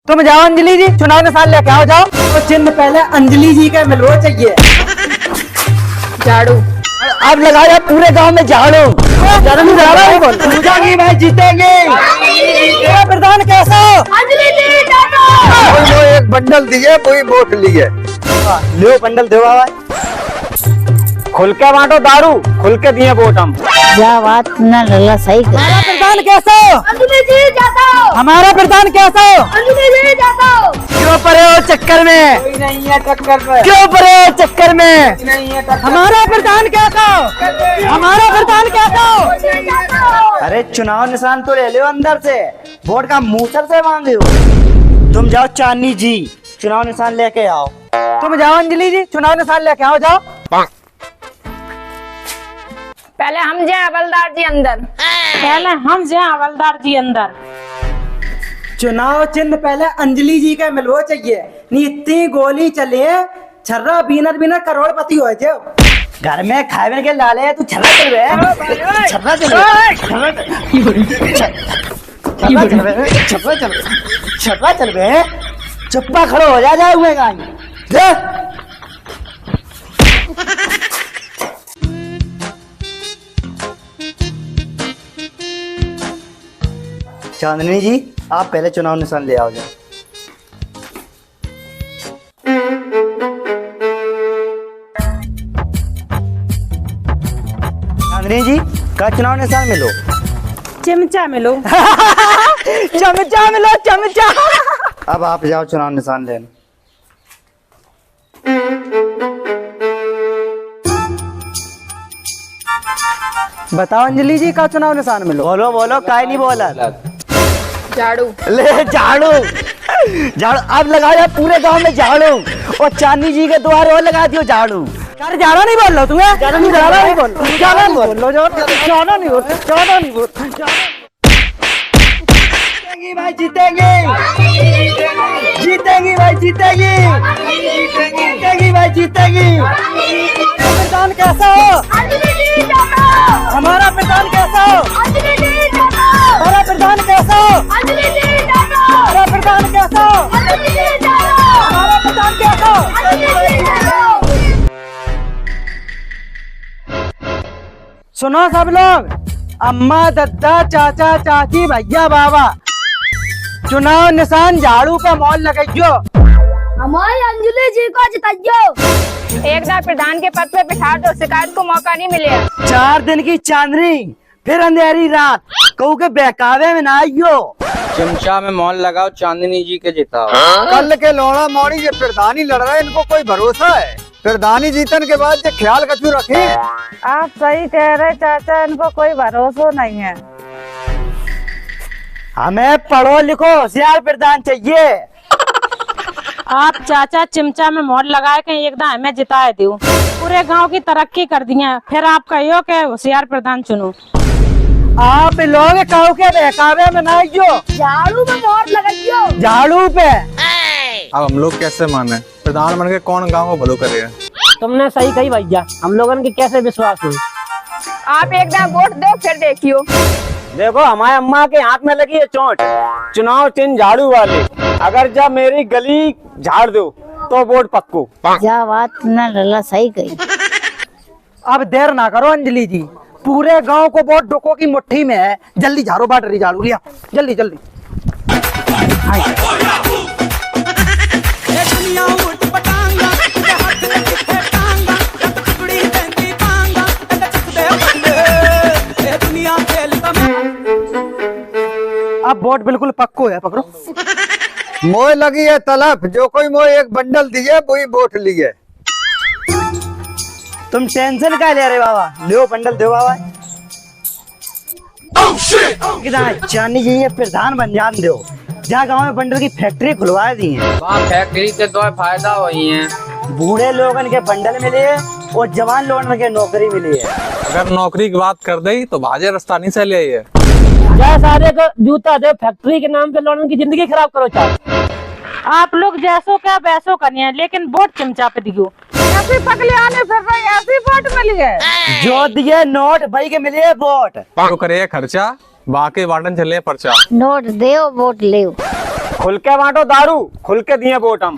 तुम जाओ अंजलि जी, चुनाव निशान लेके आओ जाओ। तो चिन्ह पहले अंजलि जी का मिलना चाहिए। झाड़ू। अब लगाया पूरे गांव में झाड़ू। जीतेंगे भाई, जीतेंगे। प्रधान कैसा हो? वो एक बंडल दिए, वही वोट लिए। लो बंडल दो बाबा। खुल के बांटो दारू, खुल के दिए वोट हम। क्या बात न लल्ला सही कर। हमारा प्रधान कैसा हो? अंजलि जी जाता हो। हमारा प्रधान कैसा हो? अंजलि जी जाता हो। क्यों पड़े हो चक्कर में? कोई नहीं है टक्कर में। क्यों पड़े हो चक्कर में? नहीं है टक्कर। हमारा प्रधान कैसा हो? हमारा प्रधान कैसा हो? जाता हो। अरे चुनाव निशान तो ले लो अंदर से, वोट का मूसर से मांगे हो। तुम जाओ चांदनी जी, चुनाव निशान लेके आओ। तुम जाओ अंजलि जी, चुनाव निशान लेके आओ जाओ। पहले हम जाए हवलदार जी अंदर। पहले हम जाए हवलदार जी अंदर। चुनाव चिन्ह पहले अंजलि जी का मिलना चाहिए। नहीं इतनी गोली चले, छर्रा बीनर बीनर करोड़पति हो जाओ। घर में खाए के लाले तू छर्रा चल बे, छर्रा चल छर्रा चल बे, चप्पा खड़ो हो जा हुए गाय। चांदनी जी आप पहले चुनाव निशान ले आओ जाओ। चांदनी जी का चुनाव निशान मिलो। चिमचा मिलो। चमचा मिलो, चमचा। अब आप जाओ चुनाव निशान लेने। बताओ अंजलि जी का चुनाव निशान मिलो। बोलो बोलो, काय नहीं बोला। झाड़ू। ले झाड़ू, झाड़ू अब लगाया पूरे गांव में झाड़ू, और चांदनी जी के द्वार और लगा दियो झाड़ू। अरे झाड़ा नहीं बोल रहा तुम्हें, झाड़ा नहीं बोल, झाड़ा नहीं बोल लो, झाड़ा नहीं बोल, झाड़ा नहीं बोल। जीतेंगे भाई, जीतेंगे, जीतेंगे भाई, जीतेंगे, जीतेंगे भाई, जीतेंगे। प्रधान कैसा हो? अंजलि जी जाता हो। हमारा प्रधान कैसा हो? अंजलि जी जाता हो। हमारा प्रधान कैसा हो? अंजलि जी जाता हो। हमारा प्रधान कैसा हो? अंजलि जी जाता हो। हमारा प्रधान कैसा हो? अंजलि जी जाता हो। सुनो सब लोग, अम्मा दद्दा चाचा चाची भैया बाबा, चुनाव निशान झाड़ू का मॉल लगाइयो। हमारी अंजलि जी को जिताइयो। एक बार प्रधान के पद पे बिठा दो, शिकायत को मौका नहीं मिलेगा। 4 दिन की चांदनी फिर अंधेरी रात, कहू के बहकावे में ना आइयो। चिमचा में मौन लगाओ, चांदनी जी के जिताओ। कल के लोड़ा मोड़ी ये प्रधानी लड़ रहा है, इनको कोई भरोसा है? प्रधानी जीतन के बाद ये ख्याल कचू रखी। आप सही कह रहे चाचा, इनको कोई भरोसा नहीं है। हमें पढ़ो लिखो होशियार प्रधान चाहिए। आप चाचा चिमचा में मोहर लगाए के एकदम हमें जिताए दो, पूरे गांव की तरक्की कर दिया, फिर आप कहियो के होशियार प्रधान चुनो। आप लोग कहू के बहकावे में ना आइयो। झाड़ू में मोहर लगाइयो। झाड़ू पे अब हम लोग कैसे माने? प्रधान बन के कौन गाँव को भलो करेगा? तुमने सही कही भैया, हम लोगन के कैसे विश्वास हो? आप एक बार वोट दो, फिर देखियो। देखो हमारे अम्मा के हाथ में लगी है चोट, चुनाव चिन्ह झाड़ू वाले, अगर जब मेरी गली झाड़ दो तो वोट पक्को। क्या बात न लल्ला सही कही। अब देर ना करो अंजलि जी, पूरे गांव को वोट डोको की मुट्ठी में है। जल्दी झाड़ू बाट रही, झाड़ू लिया जल्दी जल्दी। अब वोट बिल्कुल पक्को है, पकड़ो। मोह लगी है तलफ, जो कोई मोह एक बंडल दिए वही वोट लिए। तुम टेंशन क्या ले रहे बाबा, लो बंडल दो बाबा। चांदनी जी ये प्रधान बन जान दो, जहाँ गांव में बंडल की फैक्ट्री खुलवा दी है। वहाँ फैक्ट्री से तो फायदा हुई है। बूढ़े लोगन के बंडल मिले है और जवान लोगन के नौकरी मिली है। अगर नौकरी की बात कर दई तो भाजे रास्ता नहीं से ले आई है। जय सारे को जूता दे, फैक्ट्री के नाम पे लोगन की जिंदगी खराब करो चाहे। आप लोग जैसो क्या वैसो करिए, लेकिन वोट चिमचा पे दियो। ऐसी पगले आने फिर रही, ऐसी वोट मिली है। जो दिए नोट भाई के मिले वोट। तो करे खर्चा, बाकी बाटन चले पर्चा। नोट दे वोट ले। खुल के बांटो दारू, खुल के दिए वोट हम।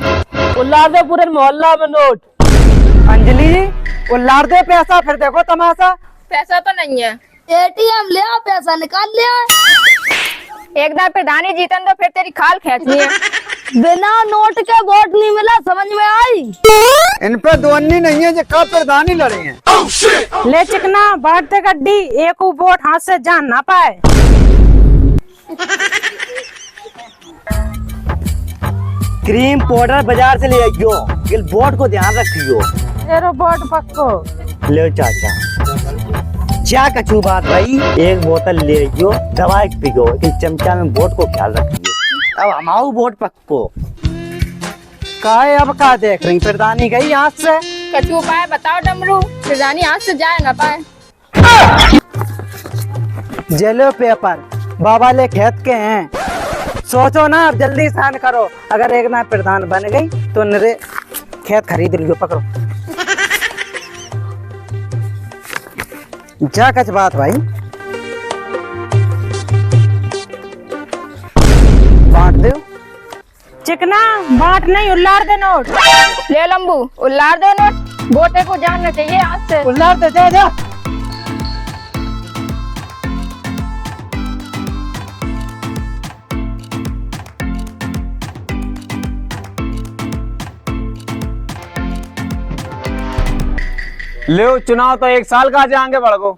उल्लार दे पूरे मोहल्ला में नोट। अंजलि जी उल्लार दे पैसा, फिर देखो तमाशा। पैसा तो नहीं है। एटीएम ले आओ, पैसा निकाल ले आओ। एक बार प्रधानी जीतन तो फिर तेरी खाल खींचनी है। बिना नोट के वोट नहीं मिला, समझ में आई? इन पे दोन्नी नहीं है जो कब प्रधानी लड़े हैं। ले चिकना बांटते गड्डी, एक वोट हाथ से जान ना पाए। क्रीम पाउडर बाजार से ले आइयो, गिल बोर्ड को ध्यान रखियो। तेरो वोट पक्को। ले चाचा क्या कछू बात भाई, एक बोतल ले आइयो, दवाई पियो, एक चमचा में बोर्ड को ख्याल रखियो। अब हमाऊ बोर्ड पक्को काहे, अब का देख रही प्रधानी गई हाथ से। कछु उपाय बताओ डमरू, प्रधानी हाथ से जाए ना पाए। जेलो पेपर बाबा ले खेत के हैं, सोचो ना, अब जल्दी साइन करो। अगर एक ना प्रधान बन गई तो नरे खेत खरीद लियो, पकड़ो। जा कच बात भाई, बांट दो। चिकना बांट नहीं, उल्लार दे नोट। ले लंबू, उल्लार दो नोट, वोटे को जानना चाहिए हाथ से। उल्लार दे, दे दो। ले चुनाव तो 1 साल का आगे बढ़ गो।